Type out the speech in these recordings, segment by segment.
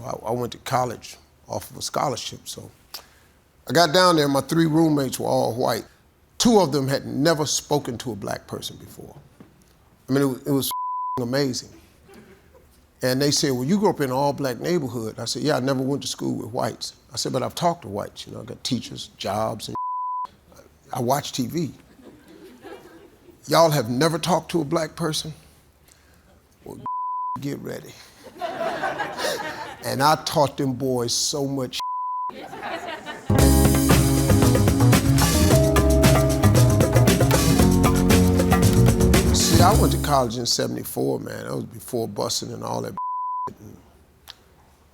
I went to college off of a scholarship. So I got down there, my 3 roommates were all white. 2 of them had never spoken to a black person before. I mean, it was amazing. And they said, well, you grew up in an all-black neighborhood. I said, yeah, I never went to school with whites. I said, but I've talked to whites. You know, I got teachers, jobs, and I watch TV. Y'all have never talked to a black person? Well, get ready. And I taught them boys so much. See, I went to college in '74, man. That was before busing and all that.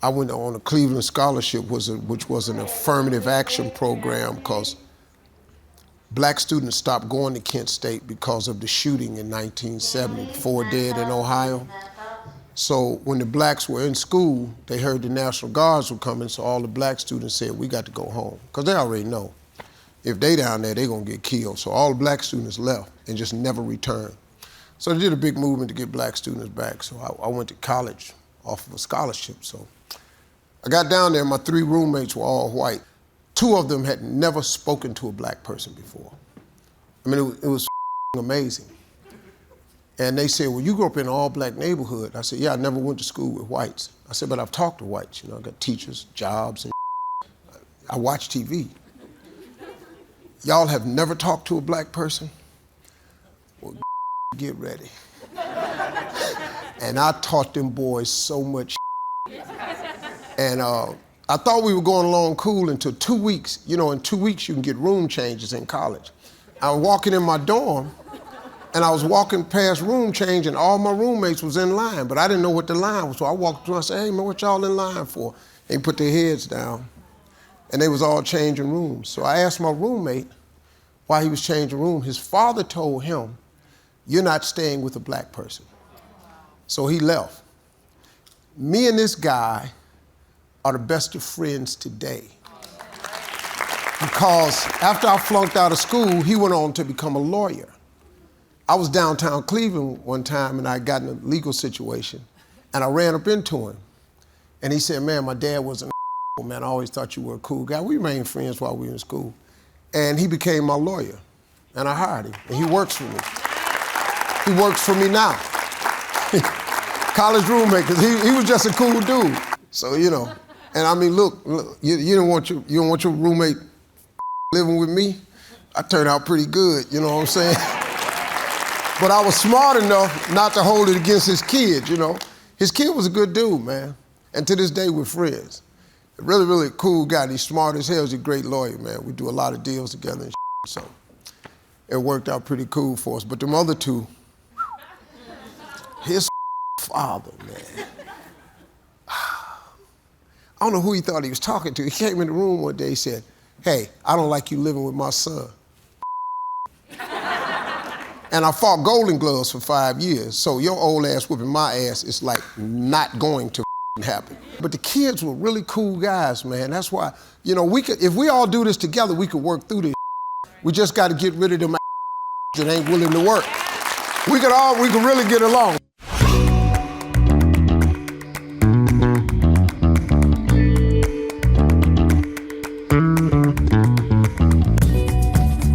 I went on a Cleveland scholarship, which was an affirmative action program, because black students stopped going to Kent State because of the shooting in 1970, 4 dead in Ohio. So when the blacks were in school, they heard the National Guards were coming, so all the black students said, we got to go home. Because they already know, if they down there, they're going to get killed. So all the black students left and just never returned. So they did a big movement to get black students back. So I went to college off of a scholarship. So I got down there, my 3 roommates were all white. 2 of them had never spoken to a black person before. I mean, it was amazing. And they said, well, you grew up in an all-black neighborhood. I said, yeah, I never went to school with whites. I said, but I've talked to whites. You know, I got teachers, jobs, and I watch TV. Y'all have never talked to a black person? Well, get ready. And I taught them boys so much. And I thought we were going along cool until 2 weeks. You know, in 2 weeks you can get room changes in college. I was walking in my dorm, and I was walking past room change, and all my roommates was in line, but I didn't know what the line was. So I walked through and I said, hey man, what y'all in line for? They put their heads down, and they was all changing rooms. So I asked my roommate why he was changing rooms. His father told him, you're not staying with a black person. So he left. Me and this guy are the best of friends today. Because after I flunked out of school, he went on to become a lawyer. I was downtown Cleveland one time, and I got in a legal situation, and I ran up into him. And he said, man, my dad was an man. I always thought you were a cool guy. We remained friends while we were in school. And he became my lawyer, and I hired him, and he works for me. He works for me now. College roommate, because he was just a cool dude. So, you know, and I mean, look you don't want your roommate living with me? I turned out pretty good, you know what I'm saying? But I was smart enough not to hold it against his kid, you know. His kid was a good dude, man. And to this day, we're friends. A really, really cool guy. And he's smart as hell. He's a great lawyer, man. We do a lot of deals together and so it worked out pretty cool for us. But them other 2, his father, man. I don't know who he thought he was talking to. He came in the room one day, he said, hey, I don't like you living with my son. And I fought Golden Gloves for 5 years, so your old ass whooping my ass is like not going to happen. But the kids were really cool guys, man. That's why, you know, if we all do this together, we could work through this. We just got to get rid of them that ain't willing to work. We could really get along.